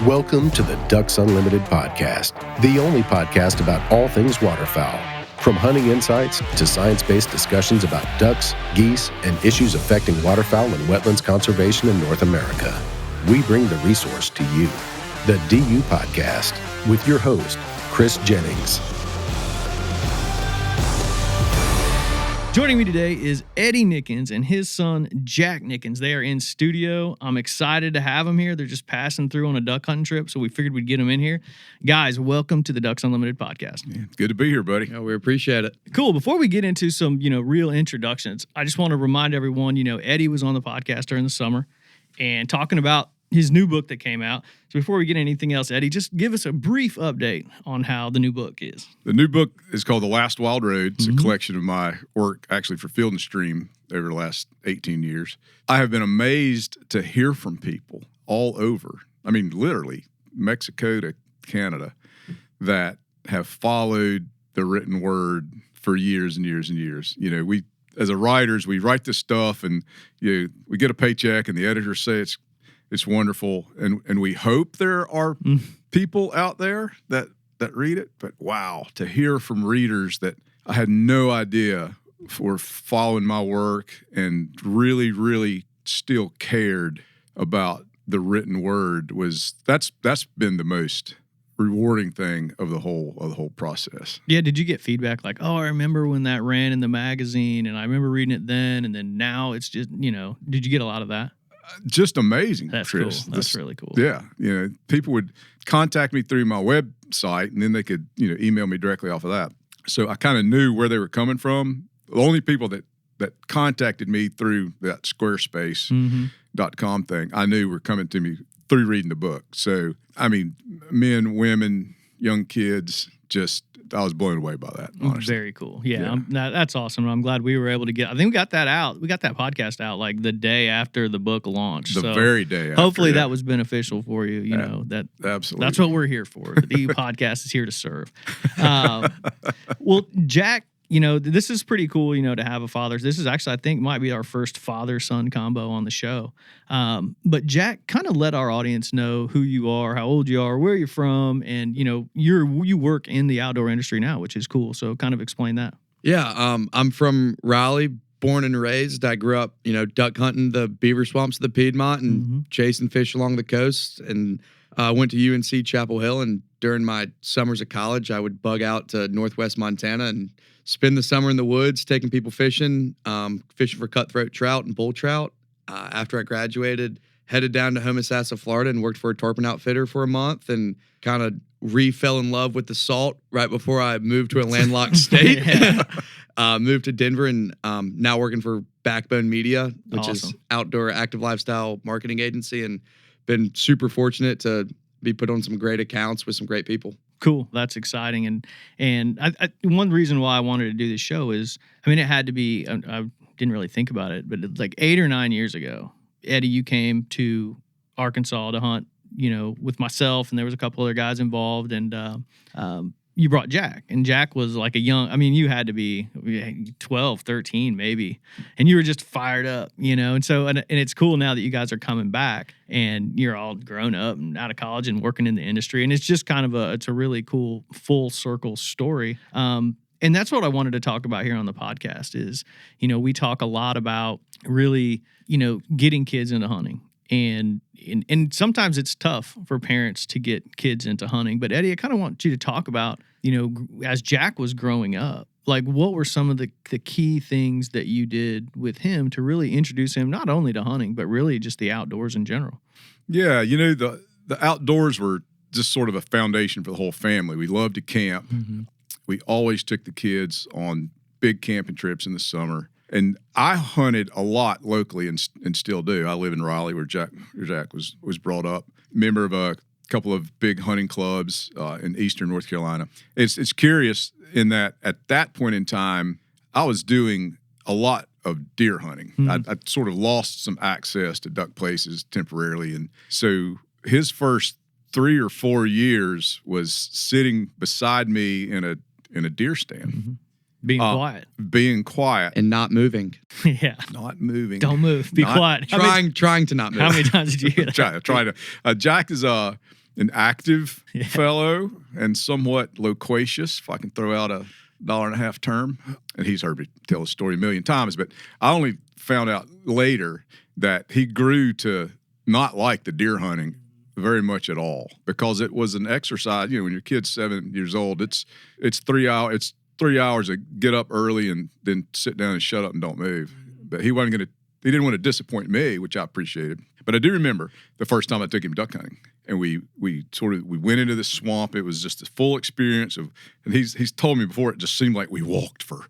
Welcome to the Ducks Unlimited podcast, the only podcast about all things waterfowl. From hunting insights to science-based discussions about ducks, geese, and issues affecting waterfowl and wetlands conservation in North America. We bring the resource to you. The DU Podcast with your host, Chris Jennings. Joining me today is Eddie Nickens and his son, Jack Nickens. They are in studio. I'm excited to have them here. They're just passing through on a duck hunting trip, so we figured we'd get them in here. Guys, welcome to the Ducks Unlimited podcast. Yeah, good to be here, buddy. Yeah, we appreciate it. Cool. Before we get into some, real introductions, I just want to remind everyone, Eddie was on the podcast during the summer and talking about his new book that came out. So before we get anything else, Eddie, just give us a brief update on how the new book is. The new book is called The Last Wild Road. It's a collection of my work actually for Field and Stream over the last 18 years. I have been amazed to hear from people all over, literally Mexico to Canada, that have followed the written word for years and years and years. We, as a writers, we write this stuff and we get a paycheck and the editors say it's wonderful, and we hope there are people out there that read it. But wow, to hear from readers that I had no idea were following my work and really, really still cared about the written word that's been the most rewarding thing of the whole process. Yeah, did you get feedback like, oh, I remember when that ran in the magazine, and I remember reading it then, and then now it's just, did you get a lot of that? Just amazing, That's Chris. Cool. That's really cool. Yeah. People would contact me through my website, and then they could, email me directly off of that. So I kind of knew where they were coming from. The only people that contacted me through that Squarespace.com thing, I knew were coming to me through reading the book. So, men, women, young kids, I was blown away by that, honestly. Very cool. Yeah. That's awesome. I'm glad we were able to we got that out. We got that podcast out like the day after the book launched. The very day after. Hopefully that was beneficial for you. That absolutely. That's what we're here for. The EU podcast is here to serve. Well, Jack, this is pretty cool, to have a father. This is actually, I think, might be our first father-son combo on the show. But Jack, kind of let our audience know who you are, how old you are, where you're from, and, you work in the outdoor industry now, which is cool. So kind of explain that. Yeah, I'm from Raleigh, born and raised. I grew up, duck hunting the beaver swamps of the Piedmont and chasing fish along the coast, and went to UNC Chapel Hill. And during my summers of college, I would bug out to Northwest Montana and spend the summer in the woods, taking people fishing for cutthroat trout and bull trout. After I graduated, headed down to Homosassa, Florida, and worked for a tarpon outfitter for a month, and kind of fell in love with the salt right before I moved to a landlocked state. Moved to Denver, and now working for Backbone Media, which is outdoor active lifestyle marketing agency, and been super fortunate to be put on some great accounts with some great people. Cool. That's exciting. And I, one reason why I wanted to do this show is, it had to be, I didn't really think about it, but like 8 or 9 years ago, Eddie, you came to Arkansas to hunt, with myself, and there was a couple other guys involved, and you brought Jack, and Jack was like you had to be 12, 13 maybe, and you were just fired up, and so, and it's cool now that you guys are coming back and you're all grown up and out of college and working in the industry, and it's just kind of it's a really cool full circle story. And that's what I wanted to talk about here on the podcast is, we talk a lot about really, getting kids into hunting. And sometimes it's tough for parents to get kids into hunting. But Eddie, I kind of want you to talk about, as Jack was growing up, like what were some of the key things that you did with him to really introduce him not only to hunting, but really just the outdoors in general? Yeah, the outdoors were just sort of a foundation for the whole family. We loved to camp. We always took the kids on big camping trips in the summer. And I hunted a lot locally and still do. I live in Raleigh, where Jack was brought up. Member of a couple of big hunting clubs in eastern North Carolina. It's curious in that at that point in time, I was doing a lot of deer hunting. I sort of lost some access to duck places temporarily. And so his first 3 or 4 years was sitting beside me in a deer stand. Being quiet. Being quiet. And not moving. Yeah. Not moving. Don't move. Be quiet. Trying to not move. How many times did you hear that? Try to. Jack is an active fellow and somewhat loquacious, if I can throw out a $1.50 term. And he's heard me tell the story a million times, but I only found out later that he grew to not like the deer hunting very much at all, because it was an exercise. You know, when your kid's 7 years old, it's 3 hours. It's 3 hours to get up early and then sit down and shut up and don't move. But he didn't want to disappoint me, which I appreciated. But I do remember the first time I took him duck hunting, and we went into this swamp. It was just a full experience of, and he's told me before, it just seemed like we walked for,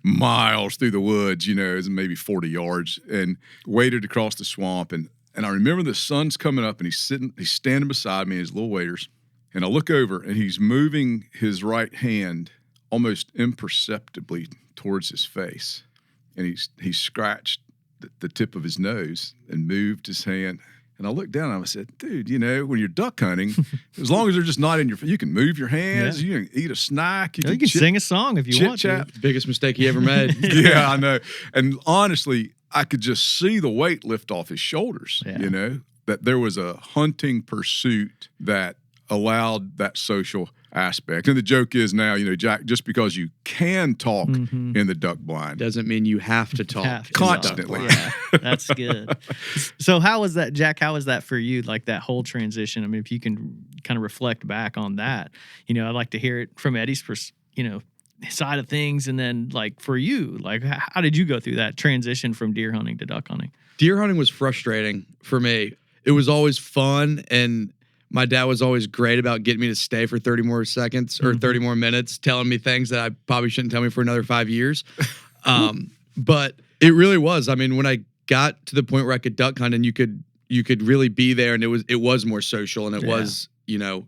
miles through the woods, it was maybe 40 yards, and waded across the swamp. And I remember the sun's coming up, and he's standing beside me in his little waders, and I look over, and he's moving his right hand almost imperceptibly towards his face, and he scratched the tip of his nose and moved his hand. And I looked down and I said, dude, when you're duck hunting, as long as they're just not in your, you can move your hands, you can eat a snack, you can sing a song if you want to. Biggest mistake he ever made. Yeah, I know. And honestly, I could just see the weight lift off his shoulders, that there was a hunting pursuit that allowed that social aspect. And the joke is now, Jack, just because you can talk in the duck blind doesn't mean you have to talk constantly. Yeah, that's good. So how was that, Jack? How was that for you? Like that whole transition? I mean, if you can kind of reflect back on that, I'd like to hear it from Eddie's side of things. And then like for you, like how did you go through that transition from deer hunting to duck hunting? Deer hunting was frustrating for me. It was always fun, and my dad was always great about getting me to stay for 30 more seconds or 30 more minutes, telling me things that I probably shouldn't tell me for another 5 years. But it really was. I mean, when I got to the point where I could duck hunt and you could really be there, and it was more social, and it was, you go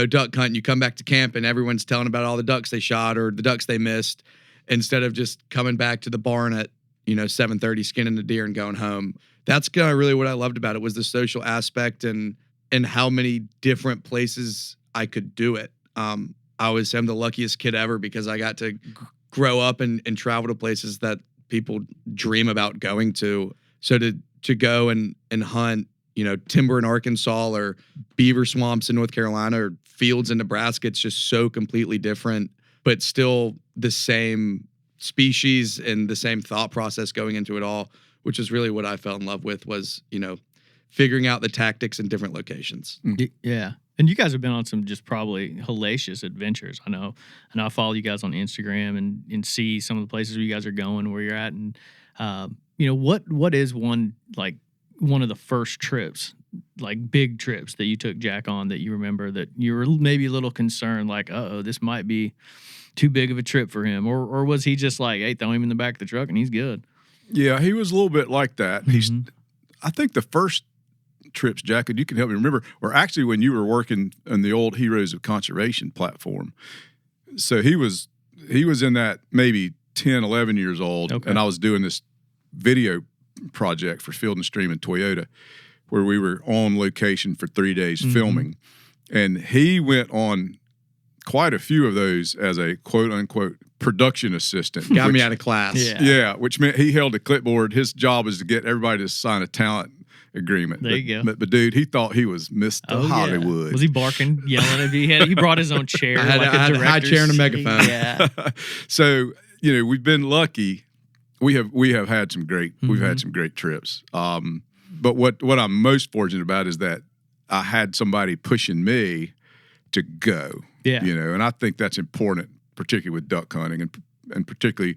duck hunt and you come back to camp and everyone's telling about all the ducks they shot or the ducks they missed, instead of just coming back to the barn at, 7:30, skinning the deer and going home. That's kind of really what I loved about it, was the social aspect and how many different places I could do it. I always say I'm the luckiest kid ever, because I got to grow up and travel to places that people dream about going to. So to go and hunt, timber in Arkansas or beaver swamps in North Carolina or fields in Nebraska, it's just so completely different, but still the same species and the same thought process going into it all, which is really what I fell in love with, was, figuring out the tactics in different locations. Yeah. And you guys have been on some just probably hellacious adventures. I know. And I follow you guys on Instagram and see some of the places where you guys are going, where you're at. And, what is one of the first trips, like big trips that you took Jack on, that you remember that you were maybe a little concerned, like, this might be too big of a trip for him? Or was he just like, hey, throw him in the back of the truck and he's good? Yeah, he was a little bit like that. I think the first trips, Jack, and you can help me remember, were actually when you were working on the old Heroes of Conservation platform. So he was in that maybe 10, 11 years old, and I was doing this video project for Field and Stream and Toyota, where we were on location for 3 days filming. And he went on quite a few of those as a quote-unquote production assistant. Got me out of class. Yeah, which meant he held a clipboard. His job was to get everybody to sign a talent agreement. There you go. But dude, he thought he was Mr. Hollywood. Yeah. Was he barking, yelling at you? He brought his own chair. I had a high chair and a megaphone. Yeah. So, we've been lucky. We have had some great, we've had some great trips. But what I'm most fortunate about is that I had somebody pushing me to go. Yeah. And I think that's important, particularly with duck hunting, and particularly,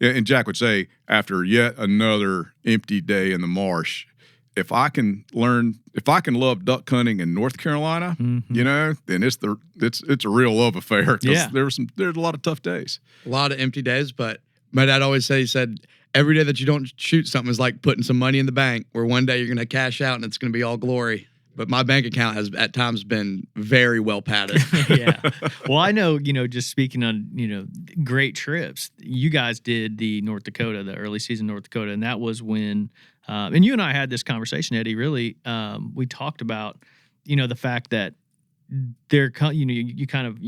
and Jack would say, after yet another empty day in the marsh, if I can love duck hunting in North Carolina, then it's a real love affair. Yeah. There's a lot of tough days, a lot of empty days. But my dad always said, every day that you don't shoot something is like putting some money in the bank, where one day you're going to cash out and it's going to be all glory. But my bank account has at times been very well padded. Yeah. Well, I know, just speaking on, great trips, you guys did the North Dakota, the early season North Dakota. And that was when, and you and I had this conversation, Eddie, really, we talked about, the fact that you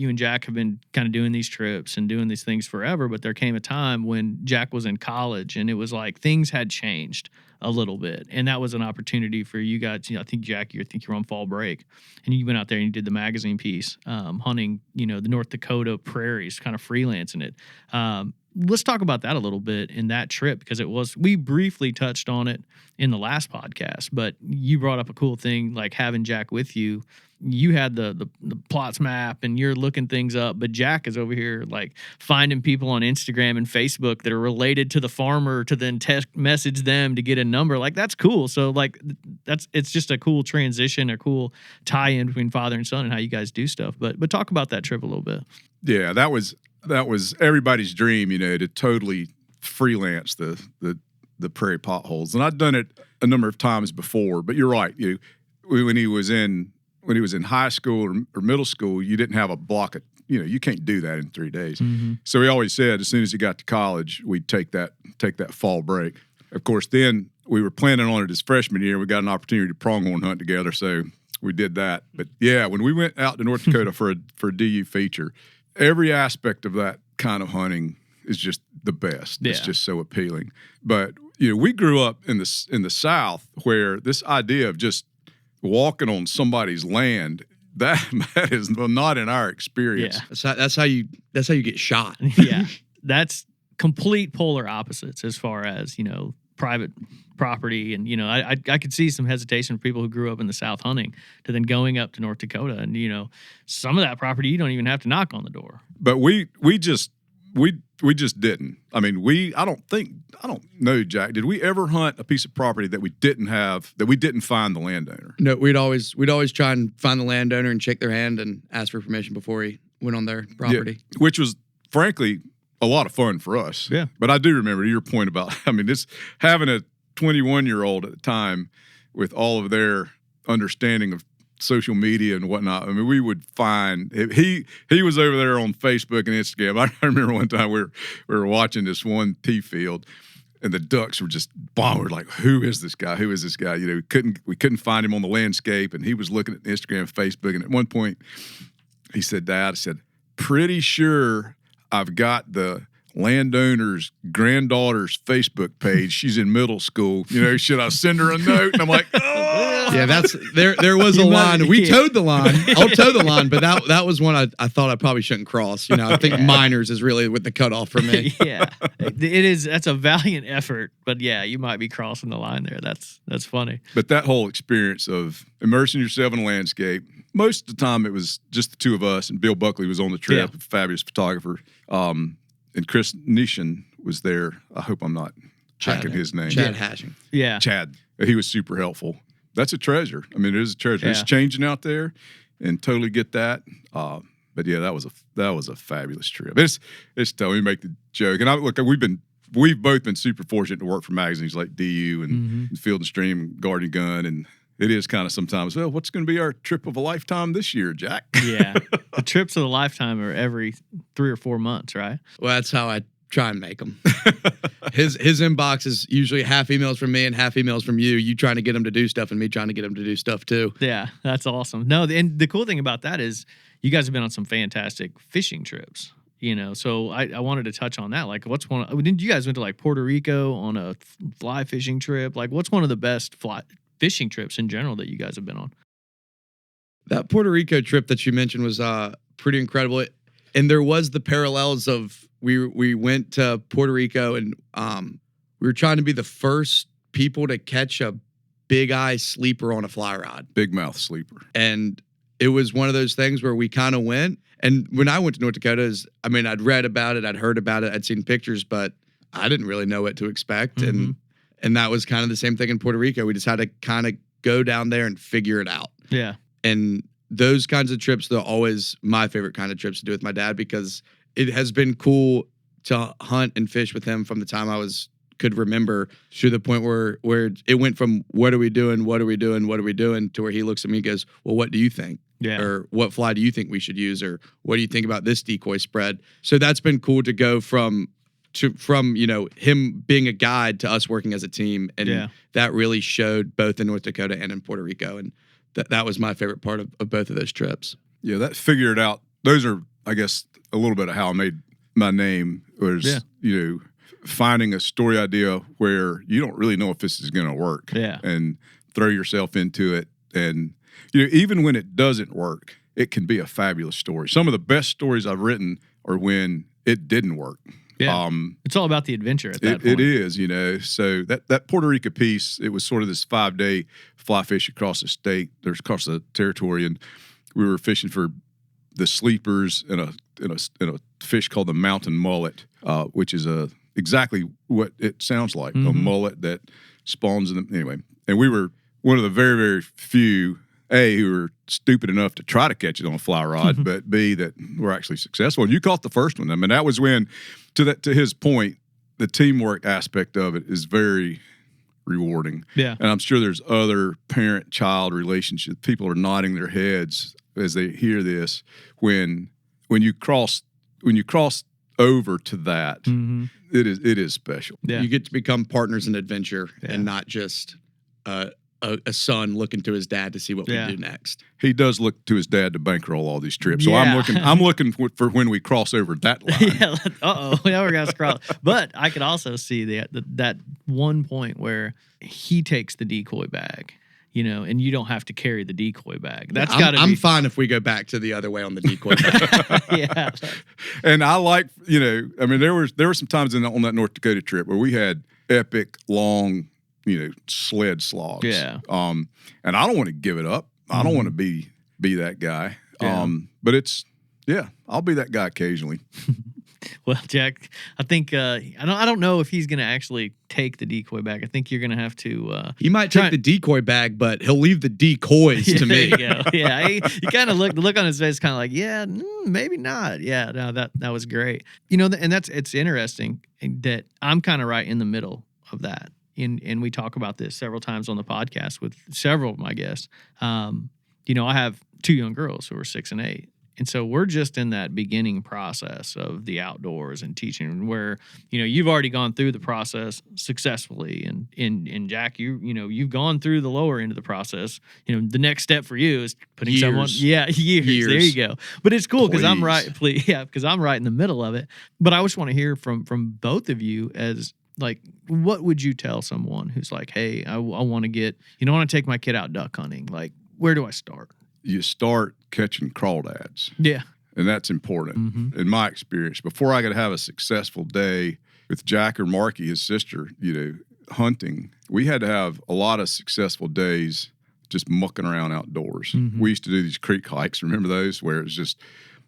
and Jack have been kind of doing these trips and doing these things forever. But there came a time when Jack was in college, and it was like things had changed a little bit. And that was an opportunity for you guys. I think, Jack, you were on fall break, and you went out there and you did the magazine piece, hunting, the North Dakota prairies, kind of freelancing it. Let's talk about that a little bit in that trip, because we briefly touched on it in the last podcast, but you brought up a cool thing, like having Jack with you. You had the plots map and you're looking things up, but Jack is over here like finding people on Instagram and Facebook that are related to the farmer to then message them to get a number. Like, that's cool. So like it's just a cool transition, a cool tie-in between father and son and how you guys do stuff. But talk about that trip a little bit. Yeah, that was everybody's dream, to totally freelance the prairie potholes. And I'd done it a number of times before, but you're right. When he was in high school or middle school, you didn't have a block of, you can't do that in 3 days. Mm-hmm. So he always said as soon as he got to college, we'd take that fall break. Of course, then we were planning on it his freshman year. We got an opportunity to pronghorn hunt together, so we did that. But yeah, when we went out to North Dakota for a DU feature, every aspect of that kind of hunting is just the best. Yeah. It's just so appealing. But we grew up in the South, where this idea of just walking on somebody's land, that is not in our experience. Yeah. That's how you get shot. Yeah. That's complete polar opposites as far as, private property. And, I could see some hesitation for people who grew up in the South hunting to then going up to North Dakota. And, some of that property, you don't even have to knock on the door. But we just didn't. I mean, I don't know, Jack, did we ever hunt a piece of property that we didn't find the landowner? No, we'd always try and find the landowner and shake their hand and ask for permission before he went on their property. Yeah, which was, frankly, a lot of fun for us. Yeah. But I do remember your point about, this having a 21-year-old at the time with all of their understanding of social media and whatnot. I mean, we would find he was over there on Facebook and Instagram. I remember one time we were watching this one tee field, and the ducks were just bombed. We're like, who is this guy? Who is this guy? We couldn't find him on the landscape, and he was looking at Instagram, Facebook, and at one point he said, "Dad," I said, "pretty sure I've got the landowner's granddaughter's Facebook page. She's in middle school. Should I send her a note?" And I'm like, oh. Yeah, there was a line. We towed the line. I'll tow the line, but that was one I thought I probably shouldn't cross. I think minors is really with the cutoff for me. Yeah, it is. That's a valiant effort, but yeah, you might be crossing the line there. That's funny. But that whole experience of immersing yourself in a landscape, most of the time it was just the two of us, and Bill Buckley was on the trip, a fabulous photographer. And Chris Jennings was there. I hope I'm not checking his name. Chad Hashing. Yeah. Chad. He was super helpful. That's a treasure. I mean, it is a treasure. Yeah. It's changing out there, and totally get that. But yeah, that was a fabulous trip. It's tough. We make the joke, and we've both been super fortunate to work for magazines like DU and Field and Stream and Garden and Gun, and it is kind of sometimes, well, what's going to be our trip of a lifetime this year, Jack? Yeah. The trips of a lifetime are every 3 or 4 months, right? Well, that's how I try and make them. His inbox is usually half emails from me and half emails from you. You trying to get him to do stuff and me trying to get him to do stuff too. Yeah, that's awesome. No, and the cool thing about that is you guys have been on some fantastic fishing trips. So I wanted to touch on that. Like, didn't you guys went to like Puerto Rico on a fly fishing trip? Like, what's one of the best fishing trips in general that you guys have been on? That Puerto Rico trip that you mentioned was pretty incredible. And there was the parallels of we went to Puerto Rico and we were trying to be the first people to catch a big eye sleeper on a fly rod. Big mouth sleeper. And it was one of those things where we kind of went. And when I went to North Dakota, I'd read about it, I'd heard about it, I'd seen pictures, but I didn't really know what to expect. Mm-hmm. And that was kind of the same thing in Puerto Rico. We just had to kind of go down there and figure it out. Yeah. And those kinds of trips, they're always my favorite kind of trips to do with my dad, because it has been cool to hunt and fish with him from the time I could remember, to the point where it went from what are we doing to where he looks at me and goes, well, what do you think? Yeah. Or what fly do you think we should use? Or what do you think about this decoy spread? So that's been cool to go from him being a guide to us working as a team. And that really showed both in North Dakota and in Puerto Rico. And that was my favorite part of both of those trips. Yeah, that figured out. Those are, I guess, a little bit of how I made my name. Was finding a story idea where you don't really know if this is going to work. Yeah. And throw yourself into it. And, even when it doesn't work, it can be a fabulous story. Some of the best stories I've written are when it didn't work. Yeah. It's all about the adventure at that point. It is, So that Puerto Rico piece, it was sort of this 5-day fly fish across the state, there's across the territory, and we were fishing for the sleepers in a fish called the mountain mullet, which is exactly what it sounds like, a mullet that spawns in anyway. And we were one of the very, very few, A, who were stupid enough to try to catch it on a fly rod, but B, that were actually successful. And you caught the first one. I mean, that was when, to his point, the teamwork aspect of it is very rewarding. Yeah. And I'm sure there's other parent-child relationships. People are nodding their heads as they hear this. When you cross over to that, it is special. Yeah. You get to become partners in adventure and not just a son looking to his dad to see what we do next. He does look to his dad to bankroll all these trips. So I'm looking for when we cross over that line. Now we're gonna scroll. But I could also see that one point where he takes the decoy bag, and you don't have to carry the decoy bag. That's got to be. I'm fine if we go back to the other way on the decoy bag. Yeah. And I like, I mean, there were some times on that North Dakota trip where we had epic long, sled slogs. Yeah. And I don't want to give it up. I don't want to be that guy. Yeah. But I'll be that guy occasionally. Well, Jack, I think I don't know if he's going to actually take the decoy bag. I think you're going to have to. He might take the decoy bag, but he'll leave the decoys to me. There you go. Yeah, you kind of the look on his face, kind of like, yeah, maybe not. Yeah, no, that was great. And it's interesting that I'm kind of right in the middle of that. And we talk about this several times on the podcast with several of my guests. I have 2 young girls who are 6 and 8. And so we're just in that beginning process of the outdoors and teaching where, you've already gone through the process successfully. And Jack, you've gone through the lower end of the process. The next step for you is putting someone. Yeah, years. There you go. But it's cool because I'm right. Because I'm right in the middle of it. But I just want to hear from both of you as, like, what would you tell someone who's like, hey, I want to want to take my kid out duck hunting. Like, where do I start? You start catching crawdads. Yeah. And that's important in my experience. Before I could have a successful day with Jack or Marky, his sister, hunting, we had to have a lot of successful days just mucking around outdoors. We used to do these creek hikes. Remember those? Where it's just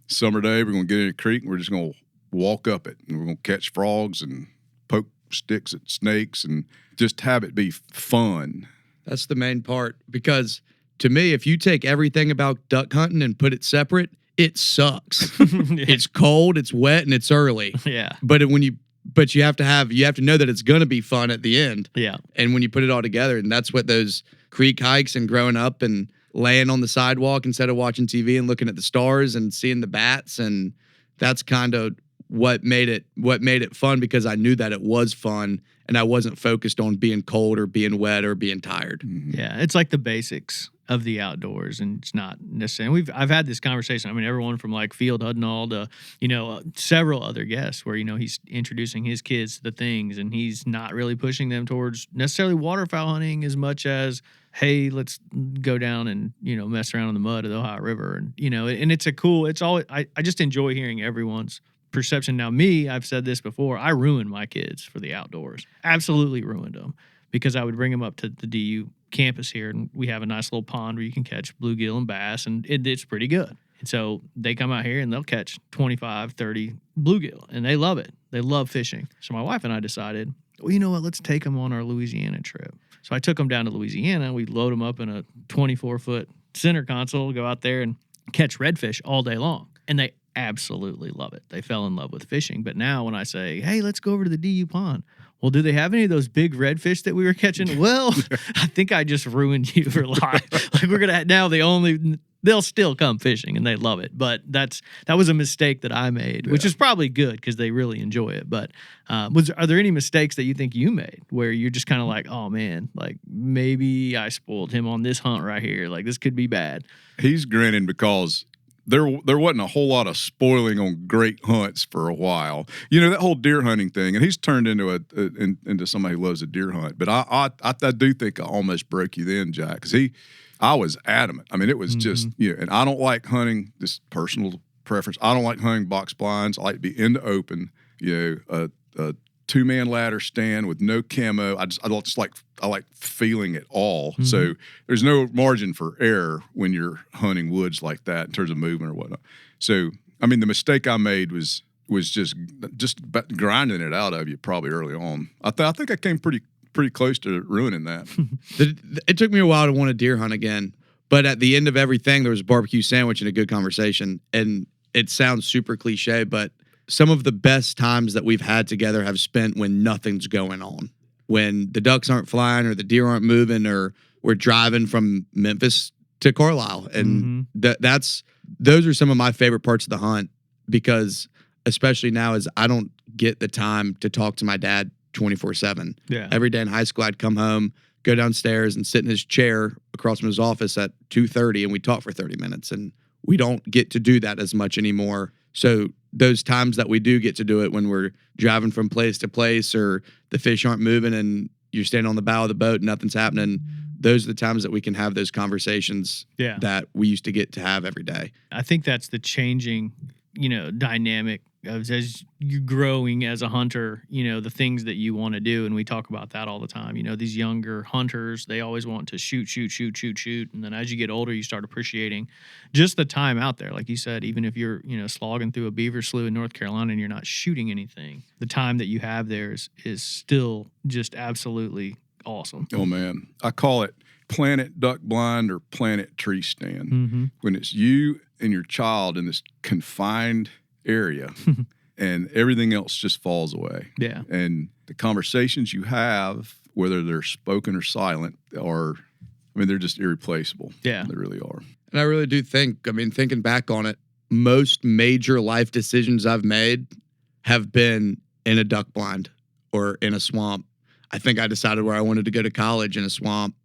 summer day, we're going to get in a creek and we're just going to walk up it. And we're going to catch frogs and poke sticks at snakes and just have it be fun. That's the main part, because to me, if you take everything about duck hunting and put it separate, it sucks. It's cold, it's wet, and it's early. Yeah. But you have to know that it's gonna be fun at the end. Yeah. And when you put it all together, and that's what those creek hikes and growing up and laying on the sidewalk instead of watching TV and looking at the stars and seeing the bats, and that's kind of what made it fun, because I knew that it was fun and I wasn't focused on being cold or being wet or being tired. Yeah, it's like the basics of the outdoors, and it's not necessarily. I've had this conversation. I mean, everyone from like Field Hudnall to several other guests where he's introducing his kids to the things, and he's not really pushing them towards necessarily waterfowl hunting as much as, hey, let's go down and mess around in the mud of the Ohio River, and and it's I just enjoy hearing everyone's perception. Now, I've said this before, I ruined my kids for the outdoors. Absolutely ruined them, because I would bring them up to the DU campus here, and we have a nice little pond where you can catch bluegill and bass, and it's pretty good. And so they come out here and they'll catch 25, 30 bluegill, and they love it. They love fishing. So my wife and I decided, well, you know what? Let's take them on our Louisiana trip. So I took them down to Louisiana. We load them up in a 24-foot center console, go out there and catch redfish all day long. And they absolutely love it. They fell in love with fishing. But now when I say, hey, let's go over to the DU pond, well, do they have any of those big redfish that we were catching? Well, I think I just ruined you for life. Like, we're gonna now they'll still come fishing and they love it. But that was a mistake that I made, which is probably good because they really enjoy it. But are there any mistakes that you think you made where you're just kind of like, oh man, like maybe I spoiled him on this hunt right here. Like, this could be bad. He's grinning because there wasn't a whole lot of spoiling on great hunts for a while. You know, that whole deer hunting thing, and he's turned into into somebody who loves a deer hunt. But I do think I almost broke you then, Jack, because I was adamant. I mean, it was just, you know, and I don't like hunting, this personal preference. I don't like hunting box blinds. I like to be in the open, you know, a two-man ladder stand with no camo. I like feeling it all. So there's no margin for error when you're hunting woods like that in terms of movement or whatnot. So, I mean, the mistake I made was just grinding it out of you probably early on. I think I came pretty close to ruining that. It took me a while to want to deer hunt again, but at the end of everything, there was a barbecue sandwich and a good conversation. And it sounds super cliche, but some of the best times that we've had together have spent when nothing's going on, when the ducks aren't flying or the deer aren't moving, or we're driving from Memphis to Carlisle. And those are some of my favorite parts of the hunt, because especially now, as I don't get the time to talk to my dad 24/7. Yeah. Every day in high school, I'd come home, go downstairs and sit in his chair across from his office at 2:30, and we'd talk for 30 minutes. And we don't get to do that as much anymore. So those times that we do get to do it, when we're driving from place to place or the fish aren't moving and you're standing on the bow of the boat and nothing's happening, those are the times that we can have those conversations that we used to get to have every day. I think that's the changing, you know, dynamic as you're growing as a hunter, you know, the things that you want to do. And we talk about that all the time. You know, these younger hunters, they always want to shoot. And then as you get older, you start appreciating just the time out there. Like you said, even if you're, you know, slogging through a beaver slough in North Carolina and you're not shooting anything, the time that you have there is still just absolutely awesome. Oh, man. I call it planet duck blind or planet tree stand. When it's you and your child in this confined area and everything else just falls away. Yeah. And the conversations you have, whether they're spoken or silent, they're just irreplaceable. Yeah. They really are. And I really do think, I mean, thinking back on it, most major life decisions I've made have been in a duck blind or in a swamp. I think I decided where I wanted to go to college in a swamp.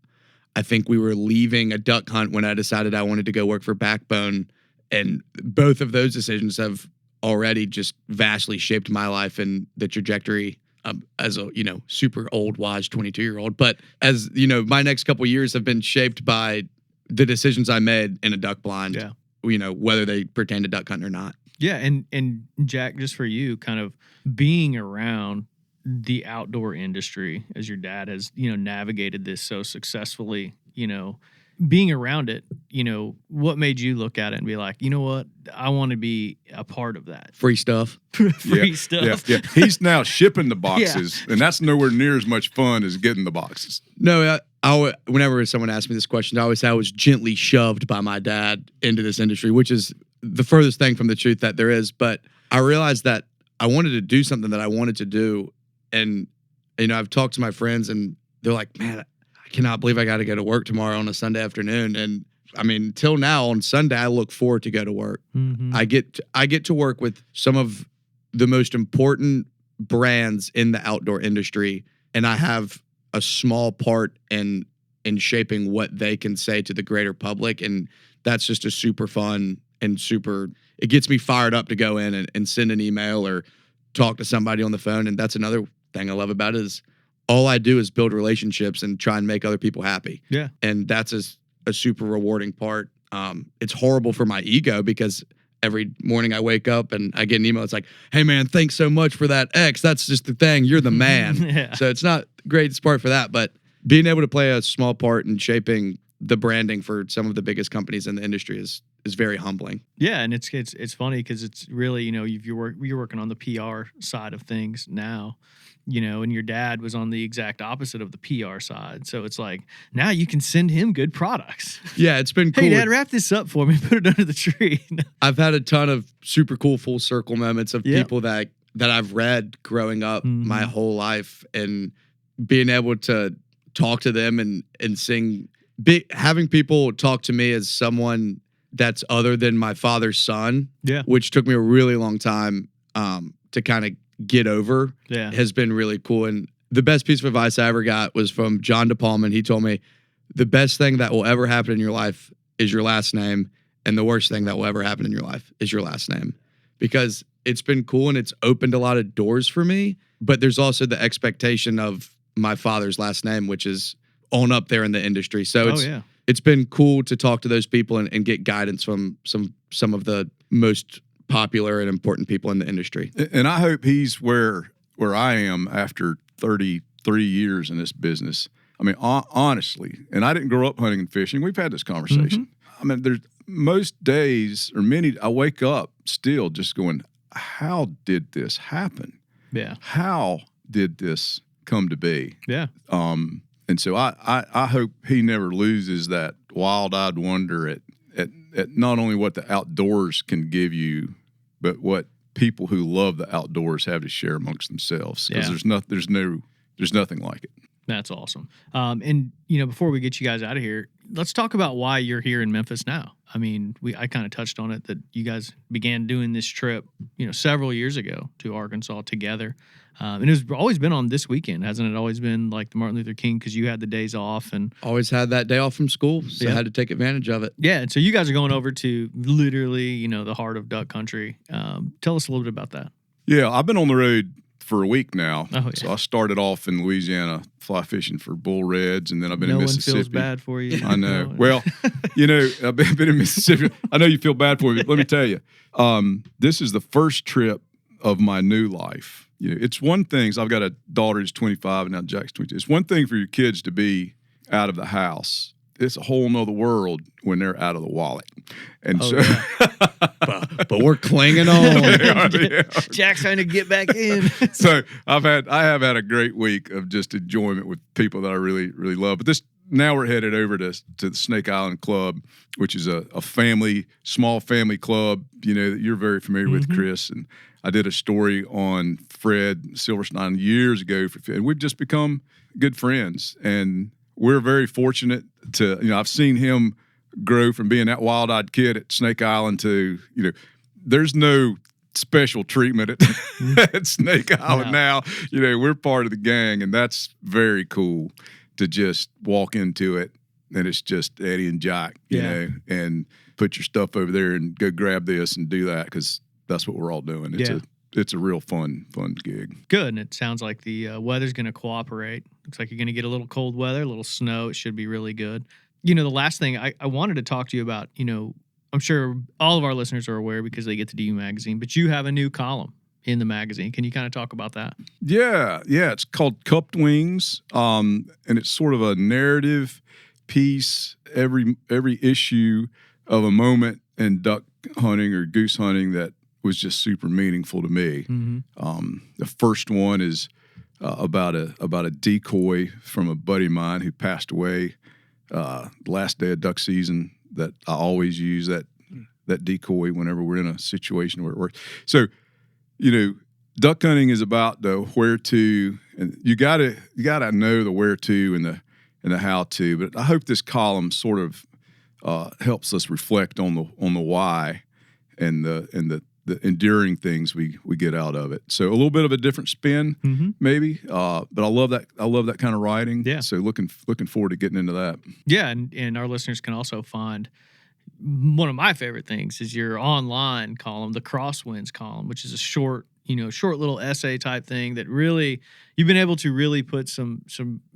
I think we were leaving a duck hunt when I decided I wanted to go work for Backbone. And both of those decisions have already just vastly shaped my life and the trajectory as a, you know, super old, wise 22-year-old. But as, you know, my next couple of years have been shaped by the decisions I made in a duck blind, you know, whether they pertain to duck hunting or not. Yeah. And Jack, just for you, kind of being around the outdoor industry as your dad has, you know, navigated this so successfully, you know, being around it, you know, what made you look at it and be like, you know what, I want to be a part of that? Free stuff. Free stuff. Yeah. He's now shipping the boxes, and that's nowhere near as much fun as getting the boxes. No, whenever someone asks me this question, I always say I was gently shoved by my dad into this industry, which is the furthest thing from the truth that there is. But I realized that I wanted to do something that I wanted to do. And, you know, I've talked to my friends and they're like, man, I cannot believe I got to go to work tomorrow on a Sunday afternoon. And I mean, till now on Sunday, I look forward to go to work. I get to work with some of the most important brands in the outdoor industry. And I have a small part in shaping what they can say to the greater public. And that's just a super fun and it gets me fired up to go in and send an email or talk to somebody on the phone. And that's another thing I love about it is all I do is build relationships and try and make other people happy. Yeah. And that's a super rewarding part. It's horrible for my ego because every morning I wake up and I get an email. It's like, hey man, thanks so much for that X. That's just the thing. You're the man. So it's not the greatest part for that, but being able to play a small part in shaping the branding for some of the biggest companies in the industry is very humbling. Yeah, and it's funny because it's really, you know, you're working on the PR side of things now, you know, and your dad was on the exact opposite of the PR side. So it's like now you can send him good products. Yeah, it's been cool. Hey, Dad, wrap this up for me. Put it under the tree. I've had a ton of super cool full circle moments of people that I've read growing up my whole life, and being able to talk to them and sing. Having people talk to me as someone that's other than my father's son, which took me a really long time to kind of get over, has been really cool. And the best piece of advice I ever got was from John DePalman. He told me, the best thing that will ever happen in your life is your last name, And the worst thing that will ever happen in your life is your last name, because it's been cool and it's opened a lot of doors for me. But there's also the expectation of my father's last name, which is on up there in the industry. So it's been cool to talk to those people and get guidance from some of the most popular and important people in the industry. And I hope he's where I am after 33 years in this business. I mean, honestly, and I didn't grow up hunting and fishing. We've had this conversation. I mean, there's most days or many, I wake up still just going, how did this happen? Yeah. How did this come to be? Yeah. And so I hope he never loses that wild-eyed wonder at not only what the outdoors can give you, but what people who love the outdoors have to share amongst themselves. Because there's nothing like it. That's awesome. And before we get you guys out of here, let's talk about why you're here in Memphis now. I mean, I kind of touched on it that you guys began doing this trip, several years ago to Arkansas together. And it's always been on this weekend, hasn't it? Always been like the Martin Luther King, because you had the days off and always had that day off from school, so I had to take advantage of it. Yeah, and so you guys are going over to literally, the heart of duck country. Tell us a little bit about that. Yeah, I've been on the road for a week now. Oh, yeah. So I started off in Louisiana fly fishing for bull reds, and then I've been in Mississippi. No one feels bad for you. I know. Well, I've been in Mississippi. I know you feel bad for me, but let me tell you, this is the first trip of my new life. It's one thing, so I've got a daughter who's 25 and now Jack's 22. It's one thing for your kids to be out of the house. It's a whole nother world when they're out of the wallet. And but we're clinging on. Jack's trying to get back in. So I have had a great week of just enjoyment with people that I really, really love. But now we're headed over to the Snake Island Club, which is a small family club, that you're very familiar with, Chris. And I did a story on Fred Silverstein years ago, and we've just become good friends. And we're very fortunate to, I've seen him grow from being that wild-eyed kid at Snake Island to, there's no special treatment at Snake Island now. We're part of the gang, and that's very cool to just walk into it, and it's just Eddie and Jack, you know, and put your stuff over there and go grab this and do that, because that's what we're all doing. It's a real fun gig. Good, and it sounds like the weather's going to cooperate. Looks like you're going to get a little cold weather, a little snow. It should be really good. The last thing I wanted to talk to you about, I'm sure all of our listeners are aware because they get the DU magazine, but you have a new column in the magazine. Can you kind of talk about that? Yeah. It's called Cupped Wings, and it's sort of a narrative piece. Every issue of a moment in duck hunting or goose hunting that was just super meaningful to me. The first one is about a decoy from a buddy of mine who passed away last day of duck season. That I always use that decoy whenever we're in a situation where it works. So, duck hunting is about the where to, and you gotta know the where to and the how to. But I hope this column sort of helps us reflect on the why and the enduring things we get out of it. So a little bit of a different spin, maybe. But I love that kind of writing. Yeah. So looking forward to getting into that. Yeah, and our listeners can also find one of my favorite things is your online column, the Crosswinds column, which is a short little essay type thing that really you've been able to really put some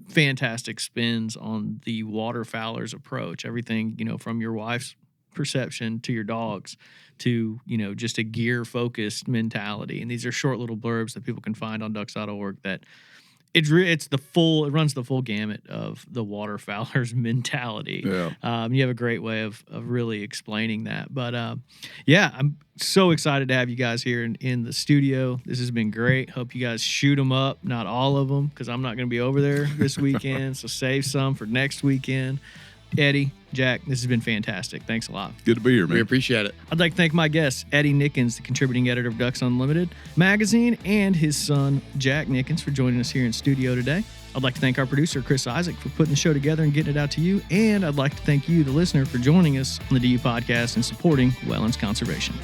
fantastic spins on the waterfowler's approach. Everything, from your wife's perception to your dogs to, just a gear focused mentality. And these are short little blurbs that people can find on ducks.org that it runs the full gamut of the waterfowler's mentality. Yeah. You have a great way of really explaining that. But I'm so excited to have you guys here in the studio. This has been great. Hope you guys shoot them up, not all of them, because I'm not going to be over there this weekend. So save some for next weekend. Eddie, Jack, this has been fantastic. Thanks a lot. Good to be here, man. We appreciate it. I'd like to thank my guests, Eddie Nickens, the contributing editor of Ducks Unlimited magazine, and his son, Jack Nickens, for joining us here in studio today. I'd like to thank our producer, Chris Isaac, for putting the show together and getting it out to you. And I'd like to thank you, the listener, for joining us on the DU podcast and supporting wetlands conservation.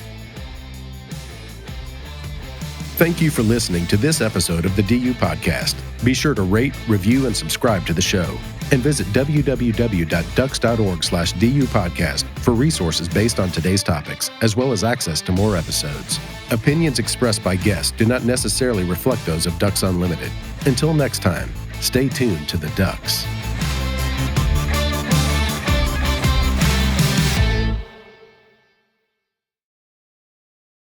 Thank you for listening to this episode of the DU Podcast. Be sure to rate, review, and subscribe to the show. And visit www.ducks.org/DU podcast for resources based on today's topics, as well as access to more episodes. Opinions expressed by guests do not necessarily reflect those of Ducks Unlimited. Until next time, stay tuned to the Ducks.